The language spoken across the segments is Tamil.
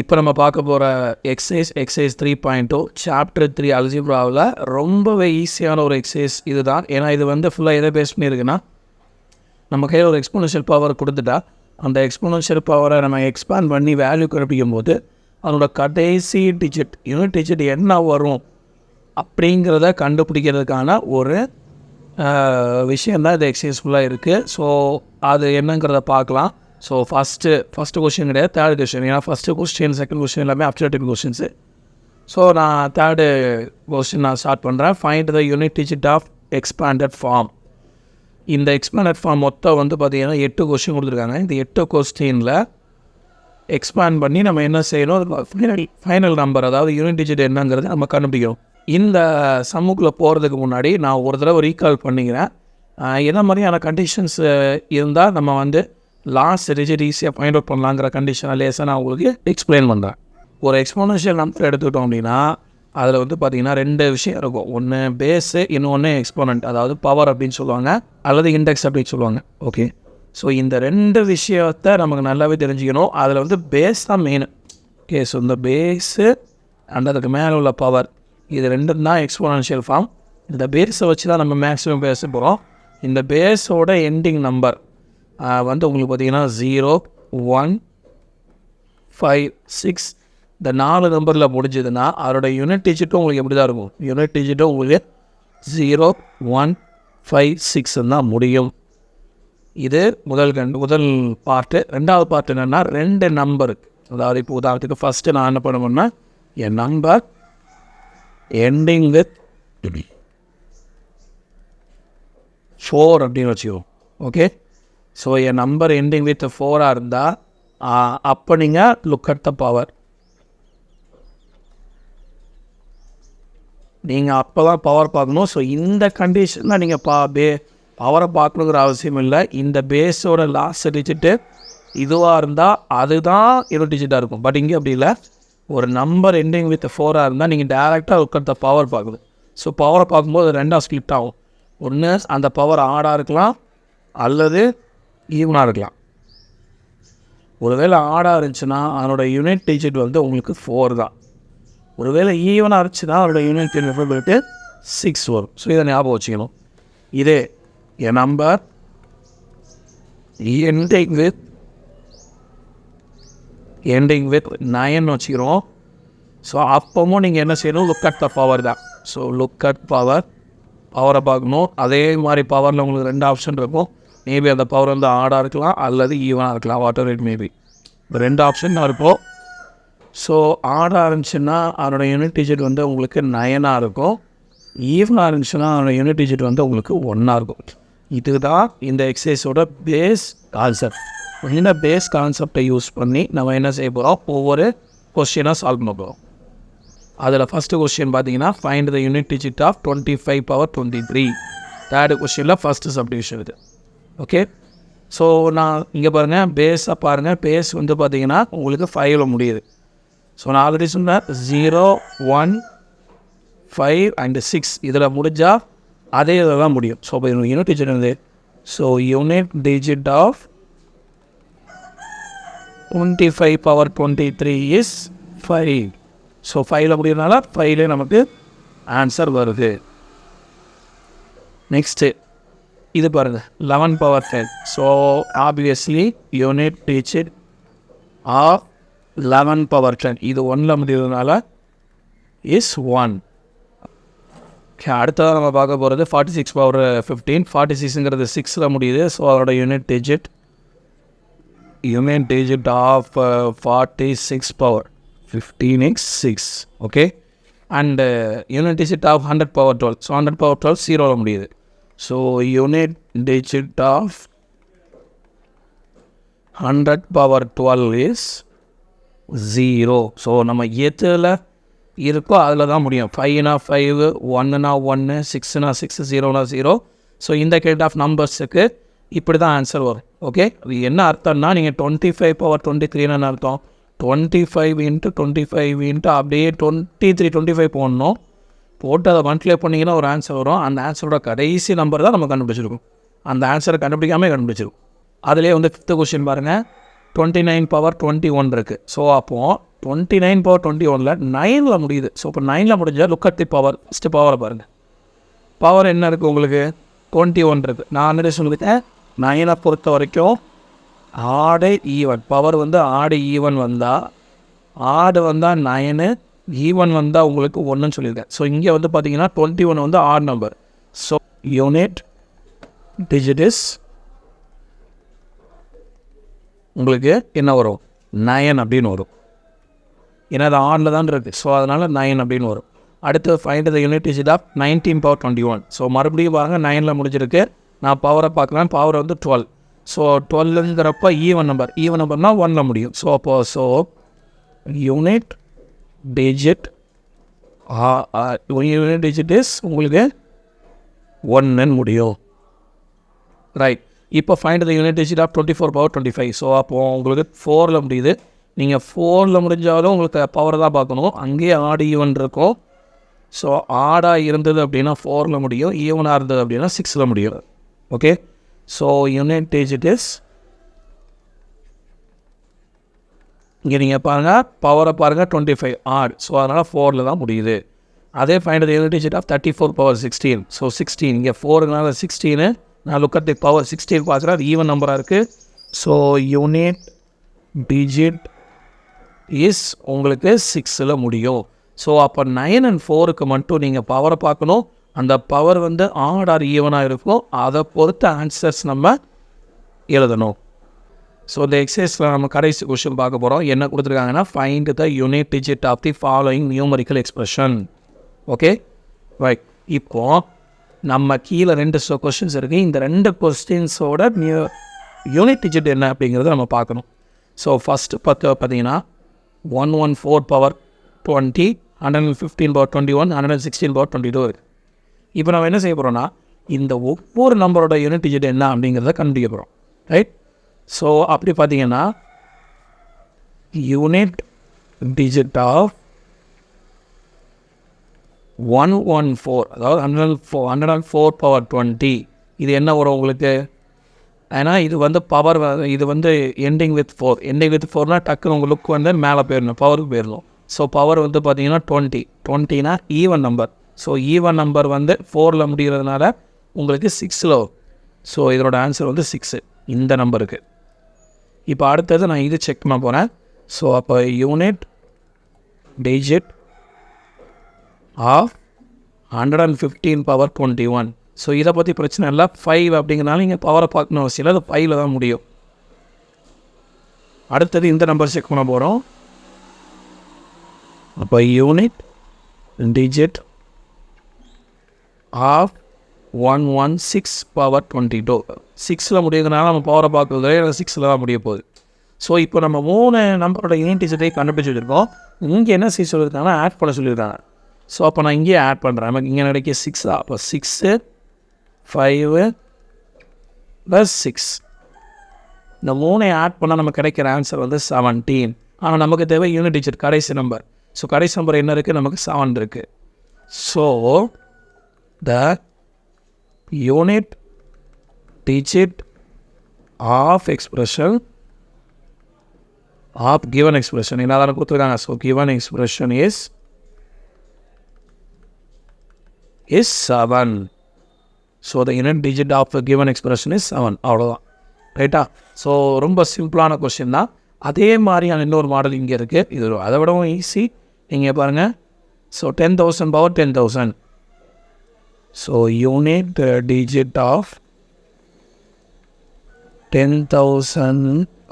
இப்போ நம்ம பார்க்க போகிற எக்ஸசைஸ் 3.2 சாப்டர் 3 அல்ஜிப்ராவில் ரொம்பவே ஈஸியான ஒரு எக்ஸசைஸ் இது தான். ஏன்னா இது வந்து ஃபுல்லாக எதை பேஸ் பண்ணியிருக்குன்னா, நம்ம கையில் ஒரு எக்ஸ்போனன்ஷியல் பவர் கொடுத்துட்டா அந்த எக்ஸ்போனன்ஷியல் பவரை நம்ம எக்ஸ்பேண்ட் பண்ணி வேல்யூ கண்டுபிடிக்கும் போது அதனோட கடைசி யூனிட் டிஜிட் என்ன வரும் அப்படிங்கிறத கண்டுபிடிக்கிறதுக்கான ஒரு விஷயந்தான் இது எக்ஸசைஸ் ஃபுல்லாக இருக்குது. ஸோ அது என்னங்கிறத பார்க்கலாம். ஸோ ஃபஸ்ட்டு கொஸ்டின் கிடையாது, தேர்ட் கொஸ்டின். ஏன்னா ஃபஸ்ட்டு கொஸ்டின் செகண்ட் கொஸ்டின் எல்லாமே அப்சர்வேட்டிவ் கொஸ்டின்ஸு. ஸோ நான் தேர்டு கொஸ்டின் நான் ஸ்டார்ட் பண்ணுறேன். Find the unit digit of expanded form. இந்த எக்ஸ்பேண்டட் ஃபார்ம் மொத்தம் வந்து பார்த்திங்கன்னா 8 கொஸ்டின் கொடுத்துருக்காங்க. இந்த 8 கொஸ்டினில் எக்ஸ்பேண்ட் பண்ணி நம்ம என்ன செய்யணும், ஃபைனல் நம்பர் அதாவது யூனிட் டிஜிட் என்னங்கிறது நம்ம கண்டுபிடிக்கணும். இந்த சம்முக்குள்ளே போகிறதுக்கு முன்னாடி நான் ஒரு தடவை ரீகால் பண்ணிக்கிறேன். என்ன மாதிரியான கண்டிஷன்ஸ் இருந்தால் நம்ம வந்து லாஸ்ட் டிஜிட் ஈஸியாக ஃபைண்ட் அவுட் பண்ணலாங்கிற கண்டிஷனை லேசாக நான் உங்களுக்கு எக்ஸ்பிளைன் பண்ணுறேன். ஒரு எக்ஸ்போனன்ஷியல் நம்பர் எடுத்துக்கிட்டோம் அப்படின்னா அதில் வந்து பார்த்திங்கன்னா 2 விஷயம் இருக்கும். ஒன்று பேஸு, இன்னொன்று எக்ஸ்போனன்ட், அதாவது பவர் அப்படின்னு சொல்லுவாங்க, அல்லது இண்டெக்ஸ் அப்படின்னு சொல்லுவாங்க. ஓகே, ஸோ இந்த 2 விஷயத்தை நமக்கு நல்லாவே தெரிஞ்சுக்கணும். அதில் வந்து பேஸ் தான் மெயின். ஓகே, ஸோ இந்த பேஸு அண்ட் அதுக்கு மேலே உள்ள பவர், இது 2 தான் எக்ஸ்போனன்ஷியல் ஃபார்ம். இந்த பேஸை வச்சு தான் நம்ம மேக்ஸிமம் பேச போகிறோம். இந்த பேஸோட எண்டிங் நம்பர் வந்து உங்களுக்கு பார்த்திங்கன்னா 0, 1, 5, 6 இந்த 4 நம்பரில் முடிஞ்சதுன்னா அதோட யூனிட் டிஜிட்டும் உங்களுக்கு எப்படி தான் இருக்கும், யூனிட் டிஜிட்டும் உங்களுக்கு 0, 1, 5, 6 தான் முடியும். இது முதல் பார்ட்டு. ரெண்டாவது பார்ட் என்னென்னா 2 நம்பர். அதாவது இப்போ உதாரணத்துக்கு ஃபஸ்ட்டு நான் என்ன பண்ணுவேன்னா, என் நம்பர் எண்டிங் வித் 4 அப்படின்னு வச்சுக்கோம். ஓகே, ஸோ என் நம்பர் எண்டிங் வித் 4 இருந்தால் அப்போ நீங்கள் லுக் அட் த பவர். நீங்கள் அப்போ தான் பவர் பார்க்கணும். ஸோ இந்த கண்டிஷனில் நீங்கள் பவரை பார்க்கணுங்கிற அவசியம் இல்லை. இந்த பேஸோட லாஸ்ட் டிஜிட்டு இதுவாக இருந்தால் அதுதான் யூனிட் டிஜிட்டாக இருக்கும். பட் இங்கே அப்படி இல்லை. ஒரு நம்பர் எண்டிங் வித் 4 இருந்தால் நீங்கள் டேரெக்டாக லுக் அட் த பவர் பார்க்கணும். ஸோ பவரை பார்க்கும்போது 2 ஸ்ப்ளிட் ஆகும். ஒன்று அந்த பவர் ஆடாக இருக்கலாம் அல்லது ஈவனாக இருக்கலாம். ஒருவேளை ஆடாக இருந்துச்சுன்னா அதனோட யூனிட் டிஜிட் வந்து உங்களுக்கு 4 தான். ஒருவேளை ஈவனாக இருந்துச்சுன்னா அதோட யூனிட் டிஜிட் 6 வரும். ஸோ இதை ஞாபகம் வச்சுக்கணும். இதே என் நம்பர் எண்டிங் வித் 9 வச்சுக்கிறோம். ஸோ அப்பவும் நீங்கள் என்ன செய்யணும், லுக் அட் த பவர் தான். ஸோ லுக் அட் பவரை பார்க்கணும். அதே மாதிரி பவரில் உங்களுக்கு 2 ஆப்ஷன் இருக்கும். மேபி அந்த பவர் வந்து ஆடாக இருக்கலாம் அல்லது ஈவனாக இருக்கலாம், வாட்டர் ரேட் மேபி 2 ஆப்ஷன் தான் இருக்கும். ஸோ ஆடாக இருந்துச்சுன்னா அதோட யூனிட் டிஜிட் வந்து உங்களுக்கு 9 இருக்கும். ஈவனாக இருந்துச்சுன்னா அதோட யூனிட் டிஜிட் வந்து உங்களுக்கு 1 இருக்கும். இதுதான் இந்த எக்ஸசைஸோட பேஸ் கான்செப்ட். இந்த பேஸ் கான்செப்டை யூஸ் பண்ணி நம்ம என்ன செய்ய போகிறோம், ஒவ்வொரு கொஸ்டினாக சால்வ் பண்ண போகிறோம். அதில் ஃபஸ்ட்டு கொஸ்டின் பார்த்தீங்கன்னா find the unit digit of 25^23. Third கொஸ்டினில் ஃபஸ்ட்டு சப்டிவிஷன் இது. ஓகே, ஸோ நான் இங்கே பாருங்கள், பேஸாக பாருங்கள். பேஸ் வந்து பார்த்திங்கன்னா உங்களுக்கு 5ல் முடியுது. ஸோ நான் ஆல்ரெடி சொன்னேன் 0, 1, 5 அண்ட் 6 இதில் முடிஞ்சால் அதே இதில் தான் முடியும். ஸோ இப்போ யூனிட் டிஜிட் என்னது, so unit digit of 25^23 is 5. So 5ல் முடியறதுனால 5லே நமக்கு ஆன்சர் வருது. நெக்ஸ்ட்டு இது பாருங்கள் 11^10. So obviously unit digit of 11^10 இது 1ல் முடியறதுனால இஸ் 1. அடுத்ததாக நம்ம பார்க்க போகிறது 46^15. 46ங்கிறது 6ல் முடியுது. ஸோ அதோட unit digit of 46^15 is 6. Okay, and unit digit of 100^12. So 100^12 0ல் முடியுது. So unit digit of 100^12 is 0. So நம்ம எதில் இருக்கோ அதில் தான் முடியும். 5னா 5, 1னா 1, 6னா 6, 0னா 0. ஸோ இந்த கைண்ட் ஆஃப் நம்பர்ஸுக்கு இப்படி தான் ஆன்சர் வரும். ஓகே, அது என்ன அர்த்தம்னா, நீங்கள் 25^23 அர்த்தம் 25 அப்படியே 25 போடணும். போட்டு அதை மல்டிப்ளை பண்ணிங்கன்னா ஒரு ஆன்சர் வரும். அந்த ஆன்சரோட கடைசி நம்பர் தான் நம்ம கண்டுபிடிச்சிருக்கோம். அந்த ஆன்சரை கண்டுபிடிச்சிருக்கோம். அதிலே வந்து 5th கொஸ்டின் பாருங்கள், 29^21 இருக்குது. ஸோ அப்போது 29 power 21ல 9ல் முடியுது. ஸோ இப்போ 9ல் முடிஞ்சால் look at the power. First பவரை பாருங்கள். பவர் என்ன இருக்குது உங்களுக்கு? 21 இருக்குது. நான் ஆல்ரெடி சொல்லிட்டேன், 9 பொறுத்த வரைக்கும் ஆடு ஈவன். பவர் வந்து ஆடு ஈவன் வந்தால், ஆடு வந்தால் 9, ஈவன் வந்தால் உங்களுக்கு 1ன்னு சொல்லியிருக்கேன். ஸோ இங்கே வந்து பார்த்தீங்கன்னா 21 வந்து add number. So unit digit is உங்களுக்கு என்ன வரும்? 9 அப்படின்னு வரும். ஏன்னா அது ஆடில் தான் இருக்குது. ஸோ அதனால் 9 அப்படின்னு வரும். அடுத்து find the unit digit of 19 power 21. So மறுபடியும் பாருங்க, 9ல் முடிஞ்சிருக்கு. நான் பவரை பார்க்கலாம். பவர் வந்து 12. ஸோ 12ங்கிறப்ப ஈவன் நம்பர்னால் 1ல் முடியும். ஸோ அப்போ யூனிட் டிஜிட் இஸ் உங்களுக்கு 1ன்னு முடியும். ரைட். இப்போ find the unit digit of 24 power 25. So அப்போது உங்களுக்கு 4ல் முடியுது. நீங்கள் 4ல் முடிஞ்சாலும் உங்களுக்கு பவரை தான் பார்க்கணும். அங்கேயே ஆடு ஈவன் இருக்கும். ஸோ ஆடாக இருந்தது அப்படின்னா 4ல் முடியும். ஈவனாக இருந்தது அப்படின்னா 6ல் முடியும். Okay. So unit digit is, இங்கே நீங்கள் பாருங்கள், பவரை பாருங்கள் 25 ஆட். ஸோ அதனால் 4ல் தான் முடியுது. அதே find the unit digit of 34 power 16. So 16 இங்கே 4னால 16. நான் லுக் அட் தி பவர் 16 பார்க்குறேன். அது ஈவன் நம்பராக இருக்குது. ஸோ யூனிட் டிஜிட் இஸ் உங்களுக்கு 6ல் முடியும். ஸோ அப்போ 9 and 4க்கு மட்டும் நீங்கள் பவரை பார்க்கணும். அந்த பவர் வந்து ஆட் ஆர் ஈவனாக இருக்கும். அதை பொறுத்த ஆன்சர்ஸ் நம்ம எழுதணும். ஸோ இந்த எக்ஸசைஸில் நம்ம கடைசி கொஸ்டின் பார்க்க போகிறோம். என்ன கொடுத்துருக்காங்கன்னா, find the unit digit of the following numerical expression. Okay right. இப்போது நம்ம கீழே 2 கொஸ்டின்ஸ் இருக்குது. இந்த 2 கொஸ்டின்ஸோட யூனிட் டிஜிட் என்ன அப்படிங்கிறத நம்ம பார்க்கணும். ஸோ ஃபஸ்ட்டு பார்த்தீங்கன்னா 114 power 20, 115 power 21, 116 power 22 இருக்குது. இப்போ நம்ம என்ன செய்ய போகிறோம்னா, இந்த ஒவ்வொரு நம்பரோட யூனிட் டிஜிட் என்ன அப்படிங்கிறத கண்டுபிடிக்க போகிறோம். ரைட். ஸோ அப்படி பார்த்தீங்கன்னா யூனிட் டிஜிட் ஆஃப் 114, அதாவது 104 power 20, இது என்ன வரும் உங்களுக்கு? ஏன்னா இது வந்து பவர், இது வந்து எண்டிங் வித் 4. எண்டிங் வித் 4னா டக்குன்னு உங்களுக்கு வந்து மேலே போயிடணும், பவருக்கு போயிடணும். ஸோ பவர் வந்து பார்த்தீங்கன்னா 20னா even number. So even number வந்து 4ல் முடிகிறதுனால உங்களுக்கு 6ல் வரும். ஸோ இதனோட ஆன்சர் வந்து 6 இந்த நம்பருக்கு. இப்போ அடுத்தது நான் இது செக் பண்ண போகிறேன். ஸோ அப்போ unit digit of 115 power 21. So இதை பற்றி பிரச்சனை இல்லை. 5 அப்படிங்கிறனால நீங்கள் பவரை பார்க்கணும் அவசியம் இல்லை. அது 5ல் தான் முடியும். அடுத்தது இந்த நம்பர் செக் பண்ண போகிறோம். அப்போ யூனிட் டிஜிட் ஆஃப் 116 power 22. 6ல் முடியுதுனால நம்ம பவரை பார்க்குறது 6ல் தான் முடிய போகுது. ஸோ இப்போ நம்ம 3 நம்பரோட யூனிட் டிஜிட்டை கண்டுபிடிச்சி வச்சுருக்கோம். இங்கே என்ன செய்ய சொல்லியிருக்காங்கன்னா, ஆட் பண்ண சொல்லியிருக்காங்க. ஸோ அப்போ நான் இங்கேயே ஆட் பண்ணுறேன். நமக்கு இங்கே கிடைக்க 6 தான். அப்போ 6, 5 + 6, இந்த 3 ஆட் பண்ணால் நமக்கு கிடைக்கிற ஆன்சர் வந்து 17. ஆனால் நமக்கு தேவை யூனிட் டிஜிட் கடைசி நம்பர். ஸோ கடைசி நம்பர் என்ன இருக்குது? நமக்கு 7 இருக்குது. So the unit digit of expression of given expression என்ன தானே கொடுத்துருக்காங்க. So given expression is 7. So the unit digit of given expression is 7. அவ்வளோதான். ரைட்டா? ஸோ ரொம்ப சிம்பிளான கொஸ்டின் தான். அதே மாதிரியான இன்னொரு மாடல் இங்கே இருக்குது. இது அதை விடவும் ஈஸி. நீங்கள் பாருங்கள். So 10,000 power 10,000. So unit digit of 10,000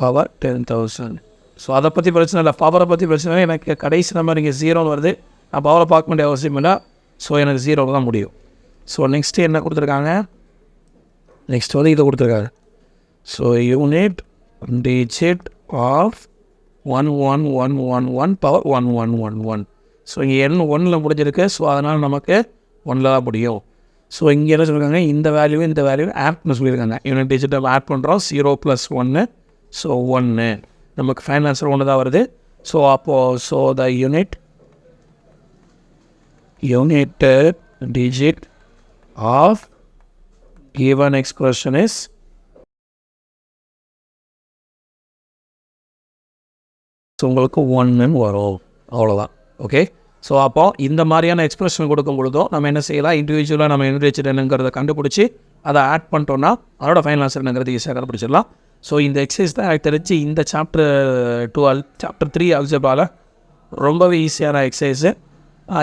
power 10,000. So அதை பற்றி பிரச்சனை இல்லை. பவரை பற்றி பிரச்சனை இல்லை. எனக்கு கடைசி நம்பர் இங்கே 0ன்னு வருது. நான் பவரை பார்க்க வேண்டிய அவசியம் இல்லை. ஸோ எனக்கு 0வில் தான் முடியும். ஸோ நெக்ஸ்ட்டு என்ன கொடுத்துருக்காங்க? நெக்ஸ்ட் வந்து இதை கொடுத்துருக்காங்க. So unit digit of 1111 power 1111. So இங்கே எண் 1ல் முடிஞ்சிருக்கு. ஸோ அதனால் நமக்கு 1ல் தான் முடியும். ஸோ இங்கே என்ன சொல்லியிருக்காங்க? இந்த வேல்யூ ஆட் பண்ண சொல்லியிருக்காங்க. யூனிட் டிஜிட்டை ஆட் பண்ணுறோம். 0 + 1. ஸோ 1 நமக்கு ஃபைனல் ஆன்சர் 1 தான் வருது. ஸோ அப்போது the unit digit of given expression is so உங்களுக்கு 1ன்னு வரும், அவ்வளோதான். ஓகே, ஸோ அப்போ இந்த மாதிரியான எக்ஸ்பிரஷன் கொடுக்கும் பொழுதும் நம்ம என்ன செய்யலாம், இண்டிவிஜுவலாக நம்ம யூனிட் என்னங்கிறத கண்டுபிடிச்சி அதை ஆட் பண்ணிட்டோன்னா அதோட ஃபைனல் ஆன்சர் என்னங்கிறது ஈஸியாக கண்டுபிடிச்சிடலாம். ஸோ இந்த எக்ஸசைஸ் தான் எனக்கு தெரிஞ்சு இந்த சாப்டர் 3 அல்ஜிப்ராவில் ரொம்பவே ஈஸியான எக்ஸசைஸு.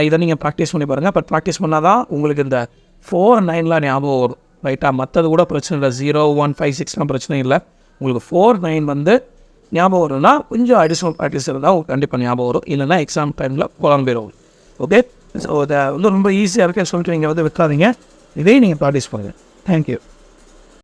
இதை நீங்கள் ப்ராக்டிஸ் பண்ணி பாருங்கள். பட் ப்ராக்டிஸ் பண்ணால் தான் உங்களுக்கு இந்த 4 9லாம் ஞாபகம் வரும், ரைட்டாக? மற்றது கூட பிரச்சனை இல்லை, 0 1 5 6லாம் பிரச்சனை இல்லை. உங்களுக்கு 4 9 வந்து ஞாபகம் வரும்னா கொஞ்சம் அடிஷ்னல் ப்ராக்டிஸ் இருந்தால் உங்களுக்கு கண்டிப்பாக ஞாபகம் வரும், இல்லைனா எக்ஸாம் டைமில் குழம்பிடும். ஓகே, ஸோ இதை வந்து ரொம்ப ஈஸியாக இருக்குன்னு சொல்லிட்டு நீங்கள் வந்து விற்காதீங்க, இதையும் நீங்கள் ப்ராக்டிஸ் பண்ணுங்கள். தேங்க்யூ.